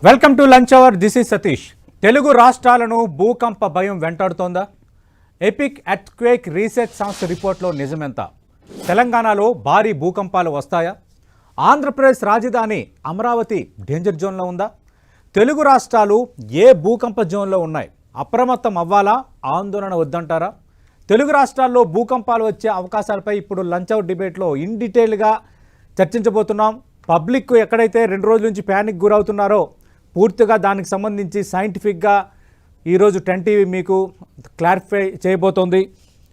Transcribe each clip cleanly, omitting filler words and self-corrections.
Welcome to lunch hour. This is Satish. Telugu రాష్ట్రాలను భూకంప భయం వెంటాడుతోందా? ఎపిక్ ఎర్త్క్వేక్ రీసెర్చ్ సంస్థ రిపోర్ట్లో నిజమెంత? తెలంగాణలో భారీ భూకంపాలు వస్తాయా? ఆంధ్రప్రదేశ్ రాజధాని అమరావతి డేంజర్ జోన్లో ఉందా? తెలుగు రాష్ట్రాలు ఏ భూకంప జోన్లో ఉన్నాయి? అప్రమత్తం అవ్వాలా, ఆందోళన వద్దంటారా? తెలుగు రాష్ట్రాల్లో భూకంపాలు వచ్చే అవకాశాలపై ఇప్పుడు లంచ్ అవర్ డిబేట్లో ఇన్ డీటెయిల్గా చర్చించబోతున్నాం. పబ్లిక్ ఎక్కడైతే 2 రోజుల నుంచి ప్యానిక్ గురవుతున్నారో పూర్తిగా దానికి సంబంధించి సైంటిఫిక్గా ఈరోజు 10 టీవీ మీకు క్లారిఫై చేయబోతోంది.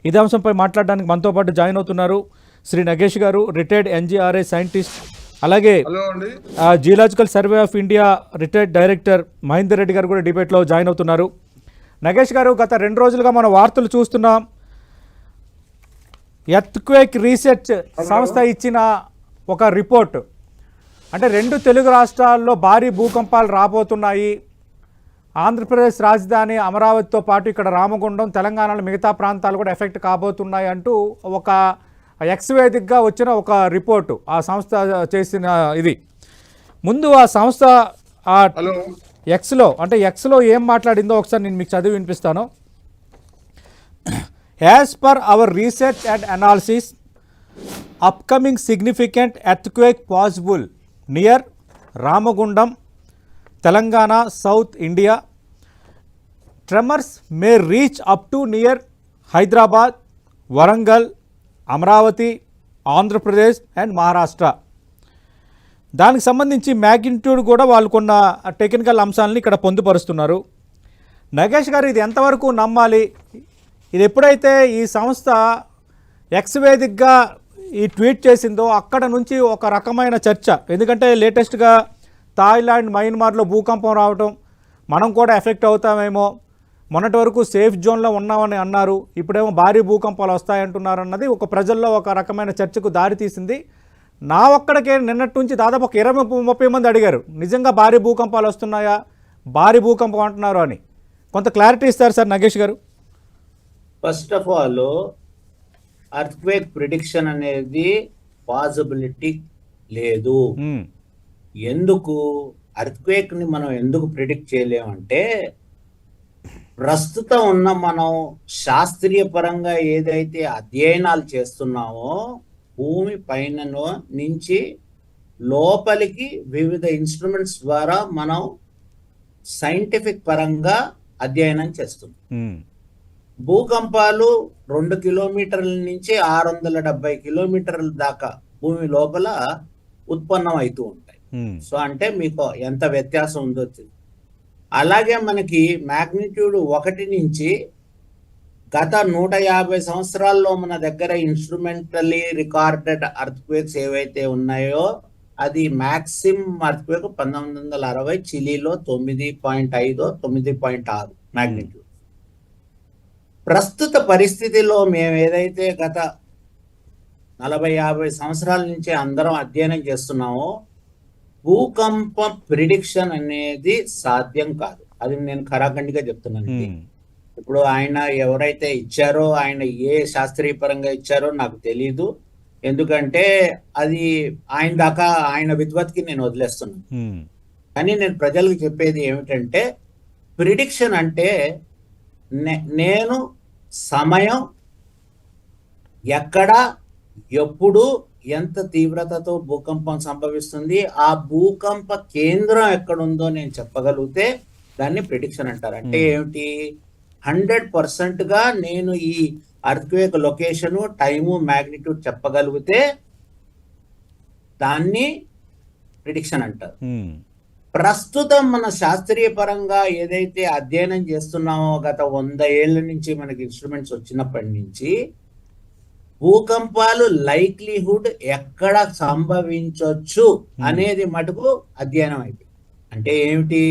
ఇదే అంశంపై మాట్లాడడానికి మనతో పాటు జాయిన్ అవుతున్నారు శ్రీ నగేష్ గారు, రిటైర్డ్ ఎన్జీఆర్ఐ సైంటిస్ట్, అలాగే geological survey of India retired director Mahender Reddy గారు కూడా డిబేట్లో జాయిన్ అవుతున్నారు. నగేష్ గారు, గత 2 రోజులుగా మన వార్తలు చూస్తున్నాం. ఎర్త్క్వేక్ రీసెర్చ్ సంస్థ ఇచ్చిన ఒక రిపోర్ట్, అంటే 2 తెలుగు రాష్ట్రాల్లో భారీ భూకంపాలు రాబోతున్నాయి. ఆంధ్రప్రదేశ్ రాజధాని అమరావతితో పాటు ఇక్కడ రామగుండం, తెలంగాణలో మిగతా ప్రాంతాలు కూడా ఎఫెక్ట్ కాబోతున్నాయి అంటూ ఒక ఎక్స్ వేదికగా వచ్చిన ఒక రిపోర్టు ఆ సంస్థ చేసిన. ఇది ముందు ఆ సంస్థ ఎక్స్లో ఏం మాట్లాడిందో ఒకసారి నేను మీకు చదివి వినిపిస్తాను. As per hour research and analysis, upcoming significant earthquake possible near Ramagundam, Telangana, south India. Tremors May reach up to near Hyderabad, Warangal, Amaravati, Andhra Pradesh and Maharashtra. దానికి సంబంధించి మ్యాగ్నిట్యూడ్ కూడా వాళ్ళు కొన్న టెక్నికల్ అంశాలని ఇక్కడ పొందుపరుస్తున్నారు. నగేష్ గారు, ఇది ఎంతవరకు నమ్మాలి? ఇది ఎప్పుడైతే ఈ సంస్థ ఎక్స్ వేదికగా ఈ ట్వీట్ చేసిందో అక్కడ నుంచి ఒక రకమైన చర్చ, ఎందుకంటే లేటెస్ట్గా థాయిలాండ్, మయన్మార్లో భూకంపం రావటం, మనం కూడా ఎఫెక్ట్ అవుతామేమో, మొన్నటి వరకు సేఫ్ జోన్లో ఉన్నామని అన్నారు, ఇప్పుడేమో భారీ భూకంపాలు వస్తాయంటున్నారు అన్నది ఒక ప్రజల్లో ఒక రకమైన చర్చకు దారితీసింది. నా ఒక్కడికే నిన్నటి నుంచి దాదాపు ఒక 20-30 మంది అడిగారు, నిజంగా భారీ భూకంపాలు వస్తున్నాయా, భారీ భూకంపం అంటున్నారు అని. కొంత క్లారిటీ ఇస్తారు సార్ నగేష్ గారు? First of all, earthquake prediction అనేది పాసిబిలిటీ లేదు. ఎందుకు ఎర్త్క్వేక్ ని మనం ఎందుకు ప్రిడిక్ట్ చేయలేమంటే, ప్రస్తుతం ఉన్న మనం శాస్త్రీయ పరంగా ఏదైతే అధ్యయనాలు చేస్తున్నామో భూమి పైన నుంచి లోపలికి వివిధ ఇన్స్ట్రుమెంట్స్ ద్వారా మనం సైంటిఫిక్ పరంగా అధ్యయనం చేస్తున్నాం. భూకంపాలు 2 కిలోమీటర్ల నుంచి 670 కిలోమీటర్ల దాకా భూమి లోపల ఉత్పన్నం అవుతూ ఉంటాయి. సో అంటే మీకు ఎంత వ్యత్యాసం ఉందో. అలాగే మనకి మ్యాగ్నిట్యూడ్ 1 నుంచి గత 150 సంవత్సరాల్లో మన దగ్గర ఇన్స్ట్రుమెంటల్లీ రికార్డెడ్ ఎర్త్క్వేక్స్ ఏవైతే ఉన్నాయో, అది మ్యాక్సిమం ఎర్త్క్వేక్ 1960 చిలీలో 9.5 9.6 మ్యాగ్నిట్యూడ్. ప్రస్తుత పరిస్థితిలో మేము ఏదైతే గత 40-50 సంవత్సరాల నుంచి అందరం అధ్యయనం చేస్తున్నామో, భూకంప ప్రిడిక్షన్ అనేది సాధ్యం కాదు. అది నేను ఖరాఖండిగా చెప్తున్నాను. ఇప్పుడు ఆయన ఎవరైతే ఇచ్చారో, ఆయన ఏ శాస్త్రీయ పరంగా ఇచ్చారో నాకు తెలీదు, ఎందుకంటే అది ఆయన దాకా ఆయన విద్వత్కి నేను వదిలేస్తున్నాను. కానీ నేను ప్రజలకు చెప్పేది ఏమిటంటే, ప్రిడిక్షన్ అంటే నేను సమయం, ఎక్కడ, ఎప్పుడు, ఎంత తీవ్రతతో భూకంపం సంభవిస్తుంది, ఆ భూకంప కేంద్రం ఎక్కడుందో నేను చెప్పగలిగితే దాన్ని ప్రిడిక్షన్ అంటారు. అంటే ఏమిటి? 100% గా నేను ఈ ఎర్త్క్వేక్ లొకేషను, టైము, మ్యాగ్నిట్యూడ్ చెప్పగలిగితే దాన్ని ప్రిడిక్షన్ అంటారు. ప్రస్తుతం మన శాస్త్రీయ పరంగా ఏదైతే అధ్యయనం చేస్తున్నామో, గత 100 ఏళ్ల నుంచి మనకి ఇన్స్ట్రుమెంట్స్ వచ్చినప్పటి నుంచి, భూకంపాలు లైక్లీహుడ్ ఎక్కడ సంభవించవచ్చు అనేది మటుకు అధ్యయనం అయిపోయింది. అంటే ఏమిటి?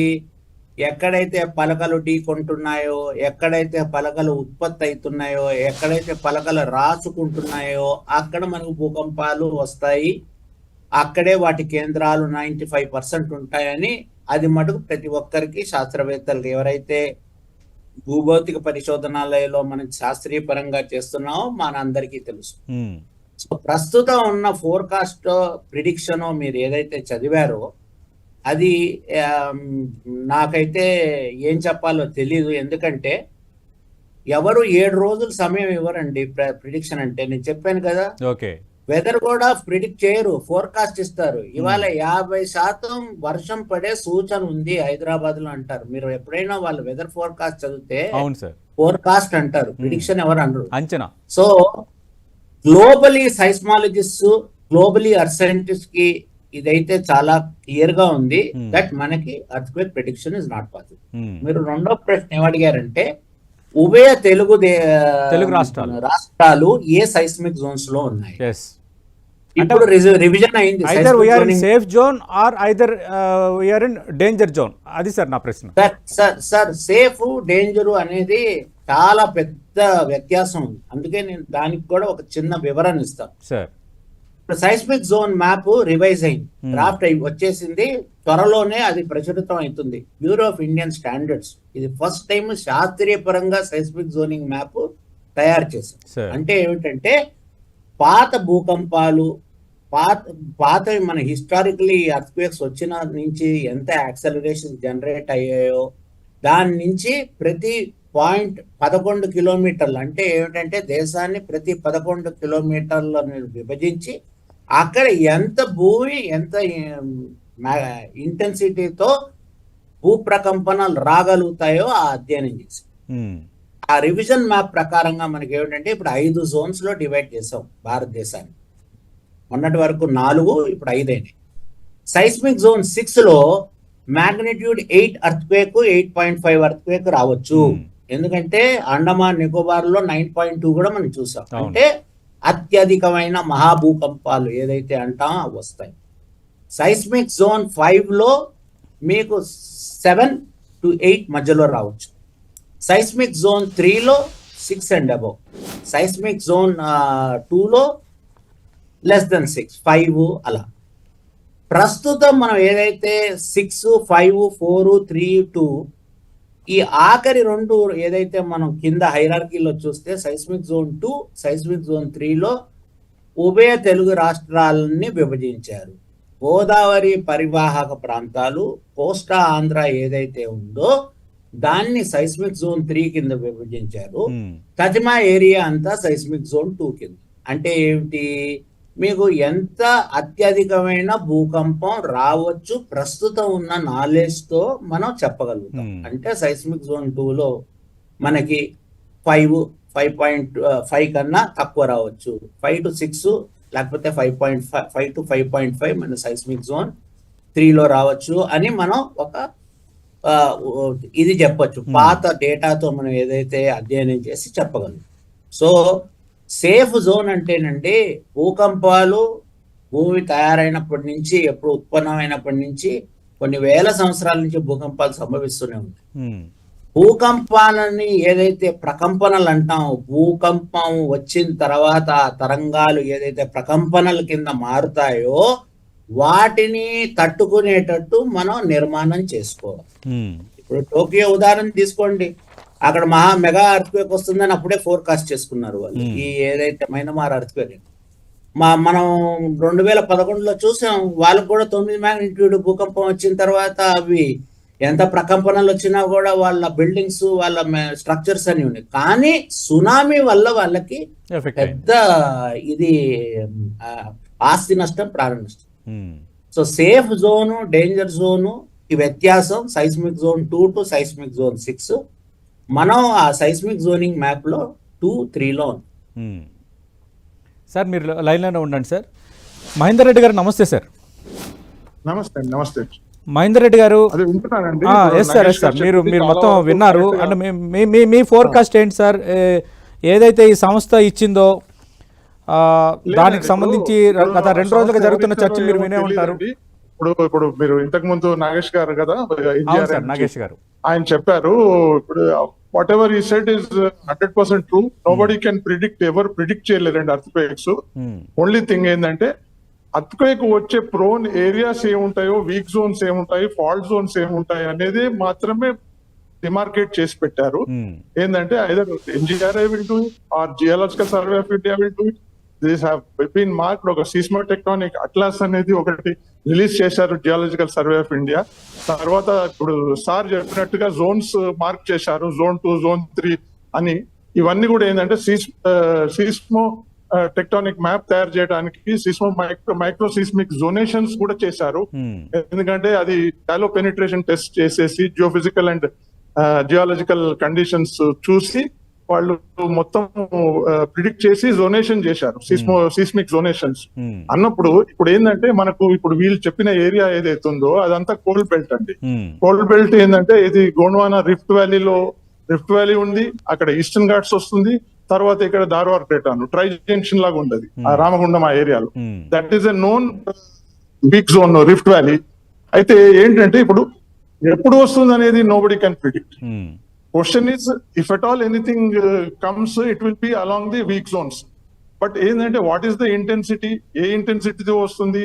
ఎక్కడైతే పలకలు ఢీకొంటున్నాయో, ఎక్కడైతే పలకలు ఉత్పత్తి అవుతున్నాయో, ఎక్కడైతే పలకలు రాసుకుంటున్నాయో అక్కడ మనకు భూకంపాలు వస్తాయి. అక్కడే వాటి కేంద్రాలు 95% ఉంటాయని అది మటుకు ప్రతి ఒక్కరికి, శాస్త్రవేత్తలకు, ఎవరైతే భూభౌతిక పరిశోధనాలయంలో మనం శాస్త్రీయ పరంగా చేస్తున్నామో మనందరికీ తెలుసు. సో ప్రస్తుతం ఉన్న ఫోర్కాస్ట్ ప్రిడిక్షన్ మీరు ఏదైతే చదివారో అది ఆమ్, నాకైతే ఏం చెప్పాలో తెలీదు. ఎందుకంటే ఎవరు 7 రోజులు సమయం ఇవ్వరండి ప్రిడిక్షన్ అంటే. నేను చెప్పాను కదా, ఓకే. వెదర్ కూడా ప్రిడిక్ట్ చేయరు, ఫోర్కాస్ట్ ఇస్తారు. ఇవాళ 50% వర్షం పడే సూచన ఉంది హైదరాబాద్ లో అంటారు. మీరు ఎప్పుడైనా వాళ్ళ వెదర్ ఫోర్కాస్ట్ చదివితే అవును సార్. ఫోర్కాస్ట్ అంటారు, ప్రిడిక్షన్ ఎవరు అనరు. అంచనా. So globally seismologist, globally earth scientist కి ఇదైతే చాలా క్లియర్ గా ఉంది దట్ మనకి earthquake prediction is not possible. మీరు రెండో ప్రశ్న ఏమడిగారంటే ఉభయ తెలుగు రాష్ట్రాలు ఏ సైస్మిక్ జోన్స్ లో ఉన్నాయి. ఇప్పుడు రివిజన్ అయింది. Either we are in safe zone or either we are in danger zone. అది సార్ నా ప్రశ్న. సార్ సేఫ్ డేంజర్ అనేది చాలా పెద్ద వ్యత్యాసం ఉంది. అందుకే నేను దానికి కూడా ఒక చిన్న వివరణ ఇస్తాను sir. Seismic zone map revise అయింది, డ్రాఫ్ట్ వచ్చేసింది, త్వరలోనే అది ప్రచురితం అవుతుంది. బ్యూరో ఆఫ్ ఇండియన్ స్టాండర్డ్స్ ఇది ఫస్ట్ టైం శాస్త్రీయ పరంగా సైస్మిక్ జోనింగ్ మ్యాప్ తయారు చేశారు. అంటే ఏమిటంటే పాత భూకంపాలు, పాత మన హిస్టారికలీ అర్త్క్వేక్స్ వచ్చిన నుంచి ఎంత యాక్సలరేషన్ జనరేట్ అయ్యాయో దాని నుంచి ప్రతి పాయింట్ 11 కిలోమీటర్లు, అంటే ఏమిటంటే దేశాన్ని ప్రతి 11 కిలోమీటర్లను విభజించి అక్కడ ఎంత భూమి ఎంత ఇంటెన్సిటీతో భూప్రకంపనలు రాగలుగుతాయో ఆ అధ్యయనం చేసి ఆ రివిజన్ మ్యాప్ ప్రకారంగా మనకి ఏమిటంటే ఇప్పుడు 5 జోన్స్ లో డివైడ్ చేసాం భారతదేశాన్ని. మొన్నటి వరకు 4, ఇప్పుడు 5 అయినాయి. సైస్మిక్ జోన్ 6 లో మ్యాగ్నిట్యూడ్ 8 అర్త్క్వేక్, 8.5 అర్త్క్వేక్ రావచ్చు. ఎందుకంటే అండమాన్ నికోబార్ లో 9.2 కూడా మనం చూసాం. అంటే అత్యధికమైన మహాభూకంపాలు ఏదైతే అంటామో అవి వస్తాయి. సైస్మిక్ జోన్ 5 లో మీకు 7 to 8 మధ్యలో రావచ్చు. సైస్మిక్ జోన్ 3 లో 6 and above. సైస్మిక్ జోన్ 2 లో లెస్ దెన్ 6, 5 అలా. ప్రస్తుతం మనం ఏదైతే 6, 5, 4, 3, 2 ఈ ఆఖరి 2 ఏదైతే మనం కింద హైరార్కీలో చూస్తే సైస్మిక్ జోన్ 2, సైస్మిక్ జోన్ 3 లో ఉభయ తెలుగు రాష్ట్రాలని విభజించారు. గోదావరి పరివాహక ప్రాంతాలు, కోస్టా ఆంధ్ర ఏదైతే ఉందో దాన్ని సైస్మిక్ జోన్ 3 కింద విభజించారు. తజిమా ఏరియా అంతా సైస్మిక్ జోన్ 2 కింద. అంటే ఏమిటి, మీకు ఎంత అత్యధికమైన భూకంపం రావచ్చు ప్రస్తుతం ఉన్న నాలెడ్జ్ తో మనం చెప్పగలుగుతాం. అంటే సైస్మిక్ జోన్ 2 లో మనకి 5.5 కన్నా తక్కువ రావచ్చు, 5 to 6 లేకపోతే 5.5 to 5.5 మన సైస్మిక్ జోన్ 3 లో రావచ్చు అని మనం ఒక ఇది చెప్పొచ్చు. పాత డేటాతో మనం ఏదైతే అధ్యయనం చేసి చెప్పగలం. సో సేఫ్ జోన్ అంటేనండి భూకంపాలు భూమి తయారైనప్పటి నుంచి, ఎప్పుడు ఉత్పన్నమైనప్పటి నుంచి కొన్ని వేల సంవత్సరాల నుంచి భూకంపాలు సంభవిస్తూనే ఉన్నాయి. భూకంపాలని ఏదైతే ప్రకంపనలు అంటామో, భూకంపం వచ్చిన తర్వాత తరంగాలు ఏదైతే ప్రకంపనల కింద మారుతాయో వాటిని తట్టుకునేటట్టు మనం నిర్మాణం చేసుకోవాలి. ఇప్పుడు టోకియో ఉదాహరణ తీసుకోండి, అక్కడ మెగా అర్త్క్వేక్ వస్తుందని అప్పుడే ఫోర్కాస్ట్ చేసుకున్నారు వాళ్ళు. ఈ ఏదైతే మైనమార్ అర్త్క్వేక్ మనం 2011లో చూసాం, వాళ్ళకు కూడా 9 మ్యాగ్నిట్యూడ్ భూకంపం వచ్చిన తర్వాత అవి ఎంత ప్రకంపనలు వచ్చినా కూడా వాళ్ళ బిల్డింగ్స్, వాళ్ళ స్ట్రక్చర్స్ అన్ని ఉన్నాయి. కానీ సునామీ వల్ల వాళ్ళకి పెద్ద ఇది ఆస్తి నష్టం, ప్రాణ నష్టం. So safe zone, danger zone ఈ వ్యత్యాసం seismic zone 2 to seismic zone 6. మనం ఆ సైస్మిక్ జోనింగ్ మ్యాప్ లో 2, 3 లో ఉంది. సార్ మీరు లైన్లోనే ఉండండి సార్. మహేందర్ రెడ్డి గారు నమస్తే సార్. నమస్తే. నమస్తే మహేందర్ రెడ్డి గారు. ఎస్ సార్, ఎస్ సార్, మీరు మొత్తం విన్నారు. అంటే మీ ఫోర్కాస్ట్ ఏంటి సార్? ఏదైతే ఈ సంస్థ ఇచ్చిందో దానికి సంబంధించి గత 2 రోజులుగా జరుగుతున్న చర్చ మీరు వినే ఉంటారు. ఇప్పుడు మీరు ఇంతకు ముందు నాగేష్ గారు కదా, నాగేష్ గారు ఆయన చెప్పారు, ఇప్పుడు whatever he said is 100% true. Nobody can ఎవరు ప్రిడిక్ట్ చేయలేరండి అర్త్క్వేక్స్. ఓన్లీ థింగ్ ఏంటంటే అర్త్క్వేక్ వచ్చే ప్రోన్ ఏరియాస్ ఏముంటాయో, వీక్ జోన్స్ ఏముంటాయి, ఫాల్ట్ జోన్స్ ఏముంటాయి అనేది మాత్రమే డిమార్కేట్ చేసి పెట్టారు. ఏంటంటే either NGRI will do it or geological survey of India will do it these have been marked. ఒక సీస్మోటెక్టానిక్ అట్లాస్ అనేది ఒకటి రిలీజ్ చేశారు జియాలజికల్ సర్వే ఆఫ్ ఇండియా. తర్వాత ఇప్పుడు సార్ చెప్పినట్టుగా జోన్స్ మార్క్ చేశారు, Zone 2, Zone 3 అని. ఇవన్నీ కూడా ఏంటంటే సీస్మో టెక్టానిక్ మ్యాప్ తయారు చేయడానికి మైక్రో సీస్మిక్ జోనేషన్స్ కూడా చేశారు. ఎందుకంటే అది టాలో పెనిట్రేషన్ టెస్ట్ చేసేసి జియోఫిజికల్ అండ్ జియాలజికల్ కండిషన్స్ చూసి వాళ్ళు మొత్తం ప్రిడిక్ట్ చేసి జోనేషన్ చేశారు, సీస్మిక్ జోనేషన్స్ అన్నప్పుడు. ఇప్పుడు ఏంటంటే మనకు ఇప్పుడు వీళ్ళు చెప్పిన ఏరియా ఏదైతే ఉందో అదంతా కోల్డ్ బెల్ట్ అండి. కోల్డ్ బెల్ట్ ఏంటంటే ఇది గోండ్వానా రిఫ్ట్ వ్యాలీ ఉంది, అక్కడ ఈస్టర్న్ ఘాట్స్ వస్తుంది, తర్వాత ఇక్కడ ధార్వార్ క్రేటాను ట్రై జంక్షన్ లాగా ఉండదు ఆ రామగుండం ఆ ఏరియాలో. That is a known weak zone rift valley. అయితే ఏంటంటే ఇప్పుడు ఎప్పుడు వస్తుంది అనేది nobody can predict. Question is if at all anything comes it will be along the weak zones. But ఏంటంటే వాట్ ఈస్ ద ఇంటెన్సిటీ, ఏ ఇంటెన్సిటీతో వస్తుంది,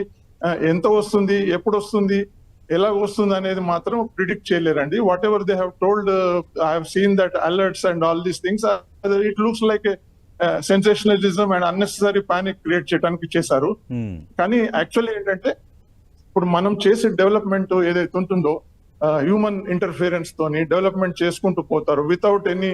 ఎంత వస్తుంది, ఎప్పుడు వస్తుంది, ఎలా వస్తుంది అనేది మాత్రం ప్రిడిక్ట్ చేయలేరండి. Whatever they have told, I have seen that alerts and all these things, it looks like sensationalism and unnecessary panic create చేయడానికి చేశారు. కానీ యాక్చువల్లీ ఏంటంటే ఇప్పుడు మనం చేసే డెవలప్మెంట్ ఏదైతే ఉంటుందో హ్యూమన్ ఇంటర్ఫిరెన్స్ తోని డెవలప్మెంట్ చేసుకుంటూ పోతారు without any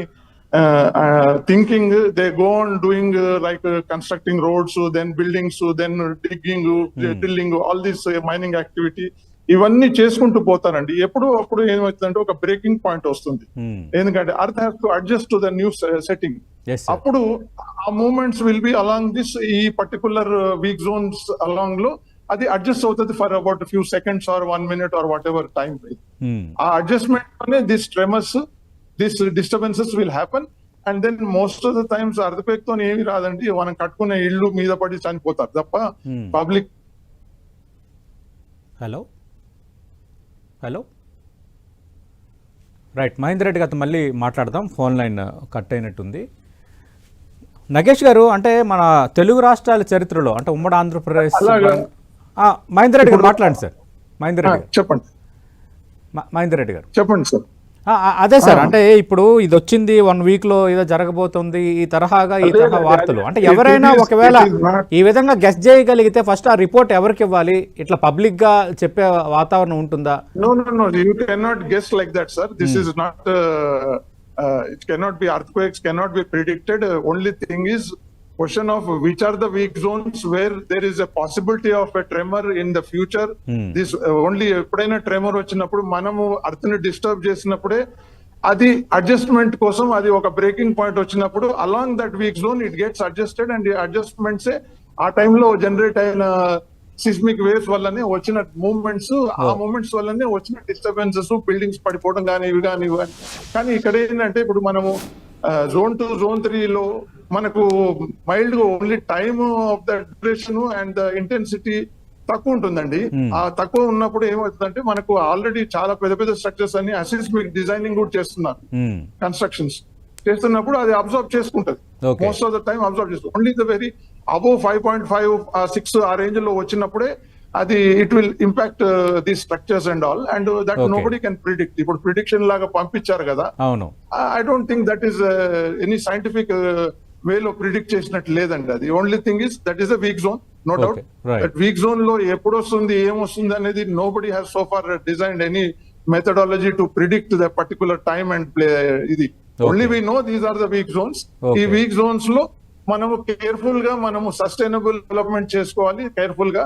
thinking. They go on doing like constructing roads, then buildings, then digging, drilling, all this mining activity ఇవన్నీ చేసుకుంటూ పోతారండి. అప్పుడు ఏమవుతుందంటే ఒక బ్రేకింగ్ పాయింట్ వస్తుంది. ఎందుకంటే earth has to adjust to the new setting. అప్పుడు ఆ moments will be along this, ఈ పర్టికులర్ వీక్ జోన్స్ అలాంగ్ లో అది అడ్జస్ట్ అవుతుంది for about few seconds or 1 minute or whatever time. ఆ అడ్జస్ట్మెంట్ లోనే this tremors, this disturbances will happen. And then most of the times earthquake తో ఏమి రాదండి, మనం కట్టుకునే ఇళ్ళు మీద పడి చనిపోతారు తప్ప public. Hello right, Mahender Reddy గారితో మళ్ళీ మాట్లాడదాం, ఫోన్ లైన్ కట్ అయినట్టుంది. నగేష్ గారు, అంటే మన తెలుగు రాష్ట్రాల చరిత్రలో అంటే ఉమ్మడి ఆంధ్రప్రదేశ్, మహేందర్ రెడ్డి గారు మాట్లాడండి సార్. మహేందర్ రెడ్డి గారు చెప్పండి సార్. అదే సార్, అంటే ఇప్పుడు ఇది వచ్చింది 1 week లో ఏదో జరగబోతుంది, ఈ తరహా వార్తలు, అంటే ఎవరైనా ఒకవేళ ఈ విధంగా గెస్ చేయగలిగితే ఫస్ట్ ఆ రిపోర్ట్ ఎవరికి ఇవ్వాలి? ఇట్లా పబ్లిక్ గా చెప్పే వాతావరణం ఉంటుందా? No, you cannot guess like that, sir. This is not it cannot be, earthquakes cannot be predicted. Only thing is question of which are the weak zones where there is a possibility of a tremor in the future. This only ఎప్పుడైనా tremor వచ్చినప్పుడు మనము earth ని disturb చేసినప్పుడే అది adjustment కోసం, అది ఒక breaking point వచ్చినప్పుడు along that weak zone it gets adjusted. And adjustments ఆ టైంలో జనరేట్ అయిన సిస్మిక్ వేవ్స్ వల్లనే వచ్చిన మూవ్మెంట్స్, ఆ మూవ్మెంట్స్ వల్లనే వచ్చిన డిస్టర్బెన్సెస్, బిల్డింగ్స్ పడిపోవడం కానీ ఇవి కానీ. కానీ ఇక్కడ ఏంటంటే ఇప్పుడు మనము Zone 2, Zone 3 లో మనకు మైల్డ్ గా only time of the duration and the intensity తక్కువ ఉంటుందండి. ఆ తక్కువ ఉన్నప్పుడు ఏమవుతుందంటే మనకు ఆల్రెడీ చాలా పెద్ద స్ట్రక్చర్స్ అన్ని అసిస్మిక్ డిజైనింగ్ కూడా చేస్తున్నారు, కన్స్ట్రక్షన్స్ చేస్తున్నప్పుడు అది అబ్జర్వ్ చేసుకుంటది. Most of the time observe చేస్తుంది. ఓన్లీ ద వెరీ అబోవ్ 5.5, 6 ఆ రేంజ్ లో వచ్చినప్పుడే అది it will impact the structures and all, and that nobody can predict. ఇప్పుడు ప్రిడిక్షన్ లాగా పంపించారు కదా, I don't think that is any scientific వేలో ప్రిడిక్ట్ చేసినట్టు లేదండి. అది only thing is that is a weak zone, no doubt. That weak zone లో ఎప్పుడు వస్తుంది, ఏమొస్తుంది అనేది nobody has so far designed any methodology to predict the particular time and place. ఇది only we know these are the weak zones. ఈ weak zones లో మనము careful గా మనము సస్టైనబుల్ డెవలప్మెంట్ చేసుకోవాలి. కేర్ఫుల్ గా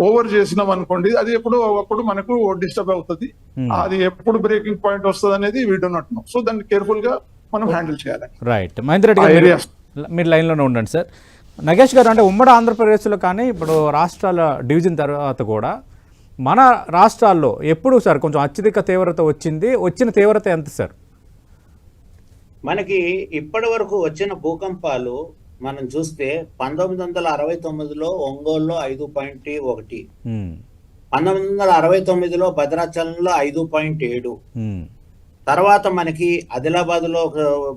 ఓవర్ చేసినాం అనుకోండి, అది ఎప్పుడు ఒకప్పుడు మనకు డిస్టర్బ్ అవుతుంది. అది ఎప్పుడు బ్రేకింగ్ పాయింట్ వస్తుంది అనేది we do not know. So దాన్ని కేర్ఫుల్ గా మనం హ్యాండిల్ చేయాలి. రైట్, మహేందర్ రెడ్డి గారు మీరు లైన్లోనే ఉండండి సార్. నగేష్ గారు, అంటే ఉమ్మడి ఆంధ్రప్రదేశ్లో కానీ ఇప్పుడు రాష్ట్రాల డివిజన్ తర్వాత కూడా మన రాష్ట్రాల్లో ఎప్పుడు సార్ కొంచెం అత్యధిక తీవ్రత వచ్చిన తీవ్రత ఎంత సార్? మనకి ఇప్పటి వరకు వచ్చిన భూకంపాలు మనం చూస్తే 1969లో ఒంగోలులో 5.1, 1969లో భద్రాచలంలో 5.7, తర్వాత మనకి ఆదిలాబాద్ లో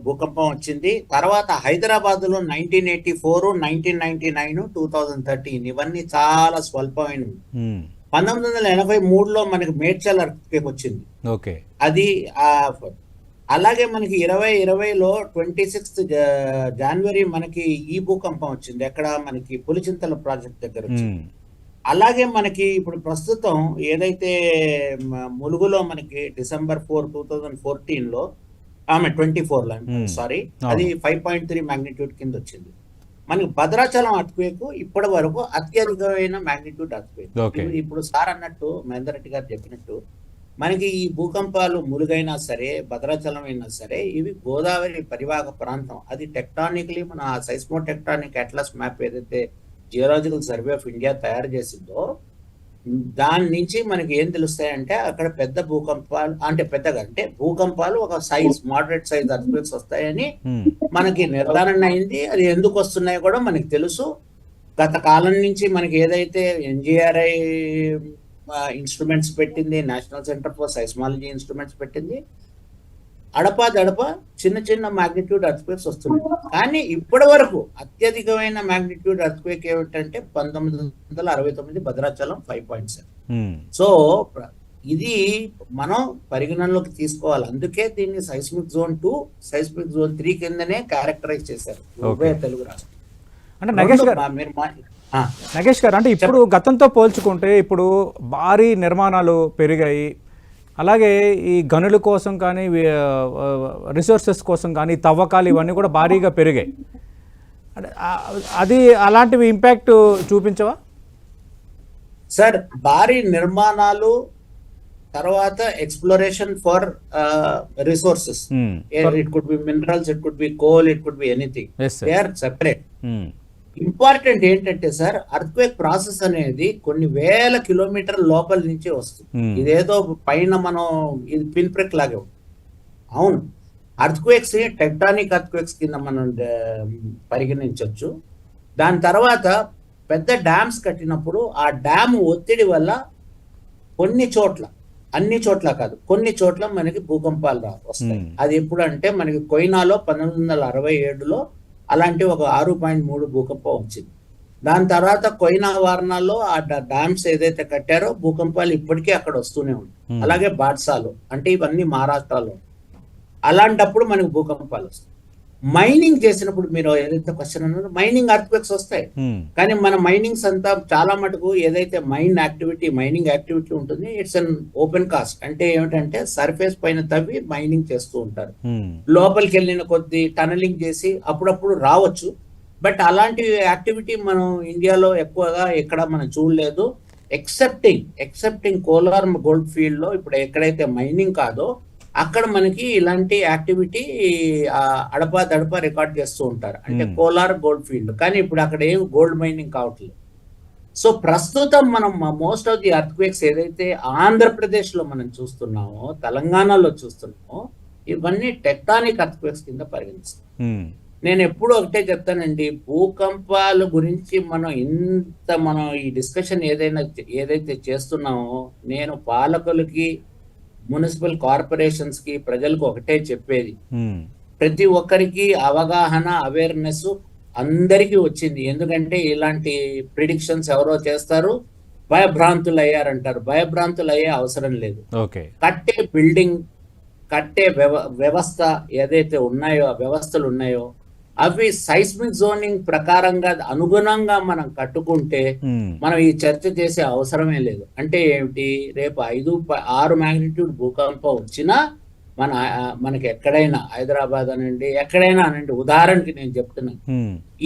భూకంపం వచ్చింది, తర్వాత హైదరాబాద్ లో 1984, 1999, 2013 ఇవన్నీ చాలా స్వల్పమైనవి. 1983లో మనకి మేడ్చల్ ఎర్త్క్వేక్ వచ్చింది. అది అలాగే మనకి 2020లో 26th జనవరి మనకి ఈ భూకంపం వచ్చింది, ఎక్కడ మనకి పులిచింతల ప్రాజెక్ట్ దగ్గర వచ్చింది. అలాగే మనకి ఇప్పుడు ప్రస్తుతం ఏదైతే ములుగులో మనకి December 4, 2014లో 24లో సారీ, అది 5.3 మాగ్నిట్యూడ్ కింద వచ్చింది. మనకి భద్రాచలం అర్త్క్వేక్ ఇప్పటి వరకు అత్యధికమైన మాగ్నిట్యూడ్ అర్త్క్వేక్. ఇప్పుడు సార్ అన్నట్టు మహేందర్ రెడ్డి గారు చెప్పినట్టు మనకి ఈ భూకంపాలు ములుగైనా సరే, భద్రాచలం అయినా సరే, ఇవి గోదావరి పరివాహక ప్రాంతం. అది టెక్టానికలీ మన సైస్మో టెక్టానిక్ అట్లస్ మ్యాప్ ఏదైతే జియోలాజికల్ సర్వే ఆఫ్ ఇండియా తయారు చేసిందో దాని నుంచి మనకి ఏం తెలుస్తాయంటే అక్కడ పెద్ద భూకంపాలు, అంటే పెద్దగా అంటే భూకంపాలు ఒక సైజ్ మోడరేట్ సైజ్ అర్త్క్వేక్స్ వస్తాయని మనకి నిర్ధారణ అయింది. అది ఎందుకు వస్తున్నాయో కూడా మనకి తెలుసు. గత కాలం నుంచి మనకి ఏదైతే ఎన్జిఆర్ఐ ఇన్స్ట్రుమెంట్స్ పెట్టింది, నేషనల్ సెంటర్ ఫర్ సైస్మాలజీ ఇన్స్ట్రుమెంట్స్ పెట్టింది, అడప చిన్న చిన్న మాగ్నిట్యూడ్ అర్త్క్వేక్స్ వస్తున్నాయి. కానీ ఇప్పటి వరకు అత్యధికమైన మాగ్నిట్యూడ్ అర్త్క్వేక్ ఏమిటంటే 1969 భద్రాచలం 5.7. సో ఇది మనం పరిగణనలోకి తీసుకోవాలి. అందుకే దీన్ని సైస్మిక్ జోన్ 2, సైస్మిక్ జోన్ 3 కిందనే క్యారెక్టరైజ్ చేశారు ఉభయ తెలుగు రాష్ట్రం. అంటే నగేష్ గారు అంటే ఇప్పుడు గతంతో పోల్చుకుంటే ఇప్పుడు భారీ నిర్మాణాలు పెరిగాయి, అలాగే ఈ గనుల కోసం కానీ రిసోర్సెస్ కోసం కానీ తవ్వకాలు ఇవన్నీ కూడా భారీగా పెరిగాయి. అది అలాంటివి ఇంపాక్ట్ చూపించవా సార్? భారీ నిర్మాణాలు తర్వాత exploration for resources, it could be minerals, it could be coal, it could be anything, they are separate. Important ఏంటంటే సార్, అర్త్క్వేక్ ప్రాసెస్ అనేది కొన్ని వేల కిలోమీటర్ల లోపల నుంచే వస్తుంది. ఇదేదో పైన మనం ఇది పిన్ ప్రిక్ లాగే అవును. అర్త్క్వేక్స్ టెక్టానిక్ అర్త్క్వేక్స్ కింద మనం పరిగణించవచ్చు. దాని తర్వాత పెద్ద డ్యామ్స్ కట్టినప్పుడు ఆ డ్యామ్ ఒత్తిడి వల్ల కొన్ని చోట్ల, అన్ని చోట్ల కాదు, కొన్ని చోట్ల మనకి భూకంపాలు వస్తాయి. అది ఎప్పుడు అంటే మనకి కొయినాలో 1967లో అలాంటి ఒక 6.3 భూకంపం వచ్చింది. దాని తర్వాత కొయినా వారణాల్లో ఆ డ్యామ్స్ ఏదైతే కట్టారో భూకంపాలు ఇప్పటికీ అక్కడ వస్తూనే ఉంటాయి. అలాగే బాడ్సాలో, అంటే ఇవన్నీ మహారాష్ట్రలో. అలాంటప్పుడు మనకు భూకంపాలు వస్తాయి. మైనింగ్ చేసినప్పుడు మీరు ఏదైతే క్వశ్చన్ అన్నారో, మైనింగ్ అర్త్క్వేక్స్ వస్తాయి. కానీ మన మైనింగ్స్ అంతా చాలా మటుకు ఏదైతే మైనింగ్ యాక్టివిటీ ఉంటుంది, ఇట్స్ అన్ ఓపెన్ కాస్ట్. అంటే ఏమిటంటే సర్ఫేస్ పైన తవ్వి మైనింగ్ చేస్తూ ఉంటారు. లోపలికి వెళ్ళిన కొద్ది టనలింగ్ చేసి అప్పుడప్పుడు రావచ్చు. బట్ అలాంటి యాక్టివిటీ మనం ఇండియాలో ఎక్కువగా ఎక్కడ మనం చూడలేదు. ఎక్సెప్టింగ్ కోలార్ గోల్డ్ ఫీల్డ్ లో ఇప్పుడు ఎక్కడైతే మైనింగ్ కాదో అక్కడ మనకి ఇలాంటి యాక్టివిటీ అడపా రికార్డ్ చేస్తూ ఉంటారు, అంటే కోలార్ గోల్డ్ ఫీల్డ్. కానీ ఇప్పుడు అక్కడ ఏం గోల్డ్ మైనింగ్ కావట్లేదు. సో ప్రస్తుతం మనం మోస్ట్ ఆఫ్ ది అర్త్క్వేక్స్ ఏదైతే ఆంధ్రప్రదేశ్ లో మనం చూస్తున్నామో, తెలంగాణలో చూస్తున్నామో, ఇవన్నీ టెక్టానిక్ అర్త్క్వేక్స్ కింద పరిగణిస్తాం. నేను ఎప్పుడు ఒకటే చెప్తానండి, భూకంపాల గురించి మనం ఈ డిస్కషన్ ఏదైతే చేస్తున్నామో, నేను పాలకులకి, మున్సిపల్ కార్పొరేషన్స్ కి, ప్రజలకు ఒకటే చెప్పేది, ప్రతి ఒక్కరికి అవగాహన, అవేర్నెస్ అందరికీ వచ్చింది. ఎందుకంటే ఇలాంటి ప్రిడిక్షన్స్ ఎవరో చేస్తారు, భయభ్రాంతులు అయ్యారంటారు. భయభ్రాంతులు అయ్యే అవసరం లేదు. కట్టే బిల్డింగ్, కట్టే వ్యవస్థ ఏదైతే ఉన్నాయో, ఆ వ్యవస్థలు ఉన్నాయో అవి సైస్మిక్ జోనింగ్ ప్రకారంగా అనుగుణంగా మనం కట్టుకుంటే మనం ఈ చర్చ చేసే అవసరమే లేదు. అంటే ఏమిటి, రేపు 5-6 మాగ్నిట్యూడ్ భూకంపం వచ్చినా మనకి ఎక్కడైనా, హైదరాబాద్ అనండి, ఎక్కడైనా అనండి, ఉదాహరణకి నేను చెప్తున్నాను,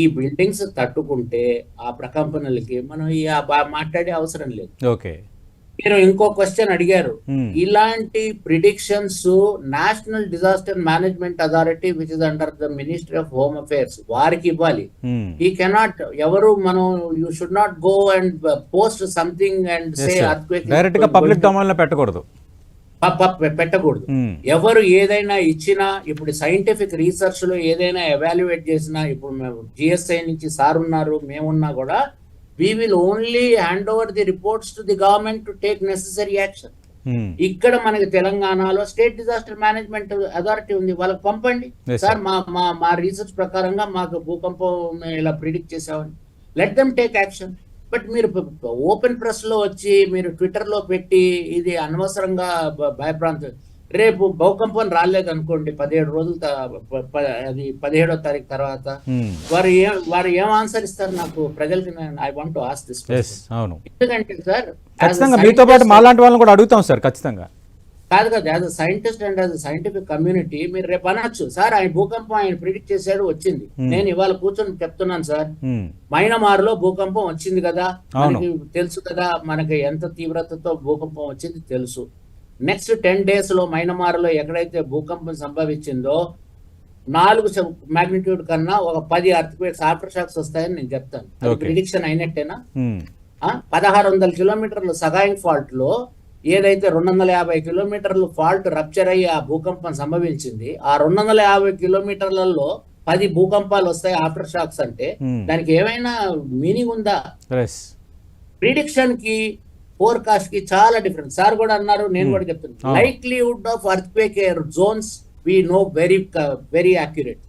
ఈ బిల్డింగ్స్ తట్టుకుంటే ఆ ప్రకంపనలకి మనం మాట్లాడే అవసరం లేదు. మీరు ఇంకో క్వశ్చన్ అడిగారు, ఇలాంటి predictions national disaster management authority which is under the ministry of home affairs వారికి ఇవ్వాలి. ఈ కెనాట్ ఎవరు మనం you should not go and post something and say earthquake direct గా పబ్లిక్ డొమైన్ లో పెట్టకూడదు. ఎవరు ఏదైనా ఇచ్చినా, ఇప్పుడు సైంటిఫిక్ రీసెర్చ్ లో ఏదైనా ఎవాల్యుయేట్ చేసినా, ఇప్పుడు మేము జిఎస్ఐ నుంచి సార్ ఉన్నారు, మేమున్నా కూడా we will only hand over the reports to the government to take necessary action. ఇక్కడ మనకి తెలంగాణలో స్టేట్ డిజాస్టర్ మేనేజ్మెంట్ అథారిటీ ఉంది, వాళ్ళకి పంపండి, సార్ మా రీసెర్చ్ ప్రకారంగా మాకు భూకంపం ఇలా ప్రిడిక్ట్ చేసామని, let them take action. But మీరు ఓపెన్ ప్రెస్ లో వచ్చి మీరు ట్విట్టర్ లో పెట్టి ఇది అనవసరంగా భయప్రాంతం, రేపు భూకంపం రాలేదనుకోండి 17 రోజుల అది 17వ తారీఖు తర్వాత వారు ఏం ఆన్సర్ ఇస్తారు నాకు ప్రజలకి? I want to ask this. అవును, ఎందుకంటే సార్ ఖచ్చితంగా మీతో పాటు మాలాంటి వాళ్ళని కూడా అడుగుతాం సార్. ఖచ్చితంగా కాదు కదా, as a scientist and as a scientific community మీరు రేపు అనొచ్చు సార్ ఆయన భూకంపం ఆయన ప్రిడిక్ట్ చేశాడు వచ్చింది. నేను ఇవాళ కూర్చొని చెప్తున్నాను సార్, మైనమారులో భూకంపం వచ్చింది కదా, మనకి తెలుసు కదా మనకి ఎంత తీవ్రతతో భూకంపం వచ్చింది తెలుసు. నెక్స్ట్ 10 days లో మైనమారులో ఎక్కడైతే భూకంపం సంభవించిందో 4 మాగ్నిట్యూడ్ కన్నా ఒక 10 ఎర్త్క్వేక్స్ ఆఫ్టర్ షాక్స్ వస్తాయని నేను చెప్తాను. ప్రిడిక్షన్ అయినట్టేనా? 1600 కిలోమీటర్లు సగాయింగ్ ఫాల్ట్ లో ఏదైతే 250 కిలోమీటర్లు ఫాల్ట్ రప్చర్ అయ్యి ఆ భూకంపం సంభవించింది, ఆ 250 కిలోమీటర్లలో 10 భూకంపాలు వస్తాయి ఆఫ్టర్ షాక్స్ అంటే దానికి ఏమైనా మీనింగ్ ఉందా? ప్రిడిక్షన్ కి ఫోర్కాస్ట్ కి చాలా డిఫరెన్స్. సార్ కూడా అన్నారు, నేను కూడా చెప్తున్నాను. Likelihood of earthquake zones we know very accurate.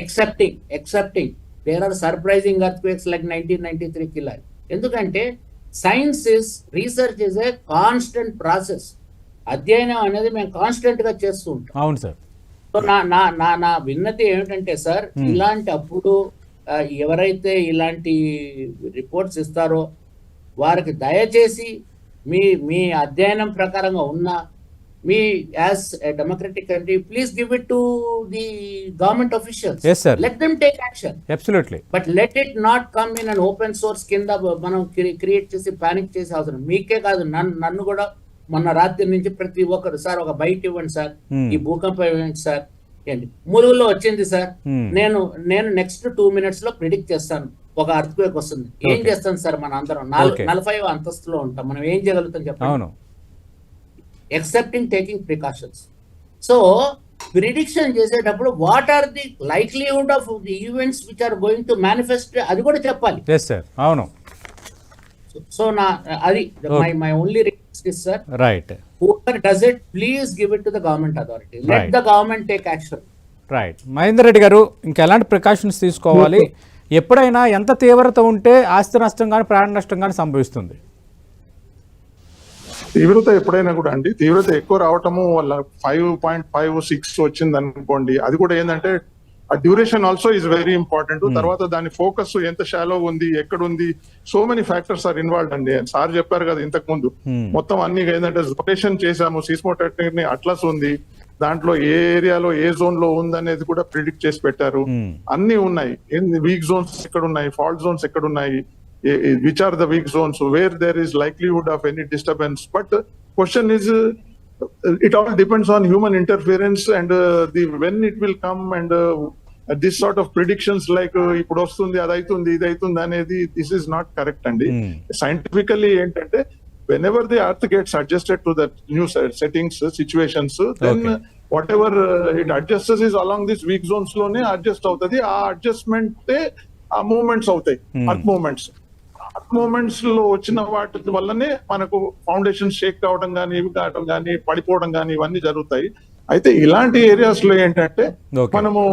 Excepting there are surprising earthquakes like 1993 Kilari. ఎందుకంటే science research is a constant process. అధ్యయనం అనేది మేము కాన్స్టెంట్ గా చేస్తూ ఉంటాం. అవును సార్. సో నా విన్నతి ఏమిటంటే సార్, ఇలాంటి అప్పుడు ఎవరైతే ఇలాంటి రిపోర్ట్స్ ఇస్తారో వారికి దయచేసి మీ అధ్యయనం ప్రకారంగా ఉన్న me as democratic country please give it to the government officials. Let them take action. Absolutely. But let it not come in and open source కింద మనం క్రియేట్ చేసి పానిక్ చేసే అవసరం. మీకే కాదు, నన్ను కూడా మొన్న రాత్రి నుంచి ప్రతి ఒక్కరు సార్ ఒక బయట ఇవ్వండి సార్, ఈ భూకంపం ఇవ్వండి సార్, ఏంటి ములుగులో వచ్చింది సార్, నేను నెక్స్ట్ 2 minutes లో ప్రిడిక్ట్ చేస్తాను ఒక ఎర్త్క్వేక్ వస్తుంది. ఏం చేస్తాను సార్? మన అందరం 45వ అంతస్తులో ఉంటాం, మనం ఏం చేయగలుగుతాం చెప్పండి? Excepting taking precautions. So prediction చేసేటప్పుడు what are the likelihood of the events which are going to manifest అది కూడా చెప్పాలి. అవును. సో అది my only request is sir, right, whoever does it please give it to the government authority. Let the government take action. Right. Mahender Reddy గారు, ఇంకా ఎలాంటి precautions తీసుకోవాలి? ఎప్పుడైనా ఎంత తీవ్రత ఉంటే ఆస్తి నష్టం కానీ ప్రాణ నష్టం కానీ సంభవిస్తుంది? తీవ్రత ఎప్పుడైనా కూడా అండి, తీవ్రత ఎక్కువ రావటము వల్ల 5.56 వచ్చింది అనుకోండి, అది కూడా ఏంటంటే ఆ duration also is very important. తర్వాత దాని ఫోకస్ ఎంత షాలో ఉంది, ఎక్కడ ఉంది, so many factors are involved అండి. సార్ చెప్పారు కదా ఇంతకు ముందు, మొత్తం అన్ని ఏంటంటే రొటేషన్ చేసాము, సీస్మోటెక్నిక్ ని అట్లస్ ఉంది, దాంట్లో ఏ ఏరియాలో ఏ జోన్ లో ఉందనేది కూడా ప్రిడిక్ట్ చేసి పెట్టారు. అన్ని ఉన్నాయి, వీక్ జోన్స్ ఎక్కడ ఉన్నాయి, ఫాల్ట్ జోన్స్ ఎక్కడ ఉన్నాయి, which are the weak zones, where there is likelihood of any disturbance. But question is, it all depends on human interference and when it will come, and this sort of predictions like ఇప్పుడు వస్తుంది అది అవుతుంది ఇది అవుతుంది అనేది, this is not correct అండి. Scientifically ఏంటంటే whenever the earth gets adjusted to the new settings, situations, then whatever it adjusts is along these weak zones లోనే అడ్జస్ట్ అవుతుంది. ఆ అడ్జస్ట్మెంట్ ఆ మూమెంట్స్ అవుతాయి, అర్త్ మూమెంట్స్. మూమెంట్స్ లో వచ్చిన వాటి వల్లనే మనకు ఫౌండేషన్ షేక్ కావడం కానీ, ఇవి కావడం కానీ, పడిపోవడం కానీ, ఇవన్నీ జరుగుతాయి. అయితే ఇలాంటి ఏరియాస్ లో ఏంటంటే మనము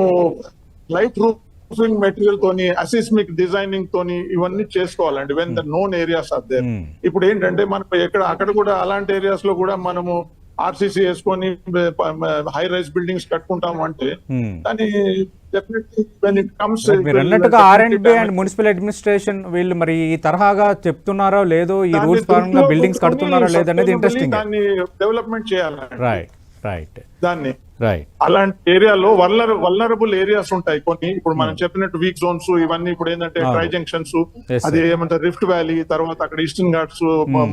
లైట్ రూఫింగ్ మెటీరియల్ తోని, అసిస్మిక్ డిజైనింగ్ తోని ఇవన్నీ చేసుకోవాలండి. When the known areas are there. ఇప్పుడు ఏంటంటే మనకు అక్కడ కూడా అలాంటి ఏరియాస్ లో కూడా మనము ఆర్సీసీ వేసుకొని హై రైజ్ బిల్డింగ్స్ కట్టుకుంటాం అంటే దాని అన్నట్టుగా R&B అండ్ మున్సిపల్ అడ్మినిస్ట్రేషన్ వీళ్ళు మరి ఈ తరహాగా చెప్తున్నారో లేదో, ఈ రూల్స్ పరంగా బిల్డింగ్స్ కడుతున్నారో లేదో అనేది ఇంట్రెస్టింగ్. దాన్ని డెవలప్మెంట్ చేయాలి. రైట్. దాన్ని అలాంటి ఏరియాలో వల్నరబుల్ ఏరియాస్ ఉంటాయి కొన్ని. ఇప్పుడు మనం చెప్పినట్టు వీక్ జోన్స్ ఇవన్నీ ఇప్పుడు ఏంటంటే ట్రై జంక్షన్స్, అది ఏమంటారు రిఫ్ట్ వ్యాలీ, తర్వాత అక్కడ ఈస్టర్న్ ఘాట్స్,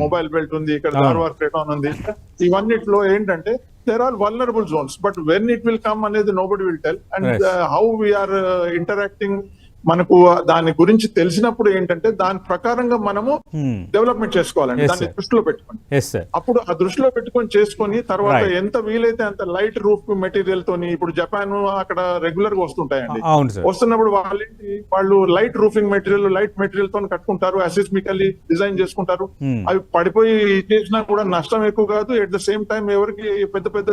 మొబైల్ బెల్ట్ ఉంది, ఇక్కడ ధార్వాడ్ క్రేటాన్ ఉంది. ఇవన్నిట్లో ఏంటంటే there are vulnerable zones, but when it will come అనేది nobody will tell. And how we are interacting, మనకు దాని గురించి తెలిసినప్పుడు ఏంటంటే దాని ప్రకారంగా మనము డెవలప్మెంట్ చేసుకోవాలండి, దాన్ని దృష్టిలో పెట్టుకొని. అప్పుడు ఆ దృష్టిలో పెట్టుకొని చేసుకొని తర్వాత ఎంత వీలైతే అంత లైట్ రూఫ్ మెటీరియల్ తోని, ఇప్పుడు జపాన్ అక్కడ రెగ్యులర్ గా వస్తుంటాయండి, వస్తున్నప్పుడు వాళ్ళు light roofing material, light material తో కట్టుకుంటారు, అసిస్మికల్లీ డిజైన్ చేసుకుంటారు. అవి పడిపోయి చేసినా కూడా నష్టం ఎక్కువ కాదు. ఎట్ ద సేమ్ టైం ఎవరికి పెద్ద పెద్ద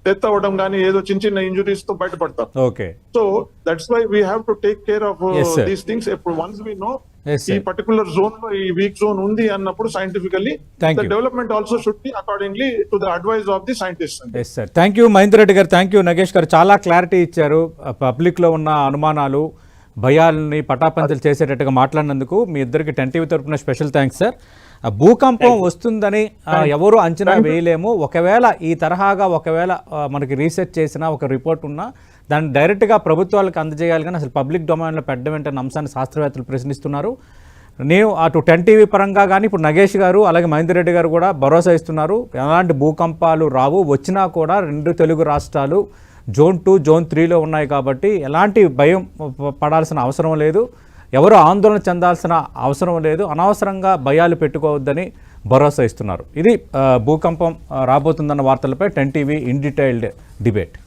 డెత్ అవ్వడం కానీ ఏదో చిన్న చిన్న ఇంజురీస్ తో బయటపడతారు. Okay. So that's why we have to take care of Yes, sir. These things. ఇప్పుడు once we know Yes, sir. ఈ పర్టికులర్ జోన్ లో ఈ వీక్ జోన్ ఉంది అన్నప్పుడు scientifically Thank the you. Development also should be accordingly to the advise of the scientist. Yes sir. Thank you Mahender Reddy garu, thank you Nagesh గారు, చాలా clarity ఇచ్చారు. పబ్లిక్లో ఉన్న అనుమానాలు భయాల్ని పటాపంచలు చేసేటట్టుగా మాట్లాడినందుకు మీ ఇద్దరికి 10TV తరపున స్పెషల్ థ్యాంక్స్ సార్. భూకంపం వస్తుందని ఎవరు అంచనా వేయలేము. ఒకవేళ ఈ తరహాగా మనకి రీసెర్చ్ చేసిన ఒక రిపోర్ట్ ఉన్నా దాన్ని డైరెక్ట్గా ప్రభుత్వాలకు అందజేయాలి, కానీ అసలు పబ్లిక్ డొమైన్లో పెట్టడం ఏంటన్న అంశాన్ని శాస్త్రవేత్తలు ప్రశ్నిస్తున్నారు. నేను అటు 10TV పరంగా కానీ ఇప్పుడు నగేష్ గారు అలాగే మహేందర్ రెడ్డి గారు కూడా భరోసా ఇస్తున్నారు, ఎలాంటి భూకంపాలు రావు, వచ్చినా కూడా 2 తెలుగు రాష్ట్రాలు జోన్ 2 జోన్ 3లో ఉన్నాయి కాబట్టి ఎలాంటి భయం పడాల్సిన అవసరం లేదు, ఎవరు ఆందోళన చెందాల్సిన అవసరం లేదు, అనవసరంగా భయాలు పెట్టుకోవద్దని భరోసా ఇస్తున్నారు. ఇది భూకంపం రాబోతుందన్న వార్తలపై 10TV ఇన్ డీటెయిల్డ్ డిబేట్.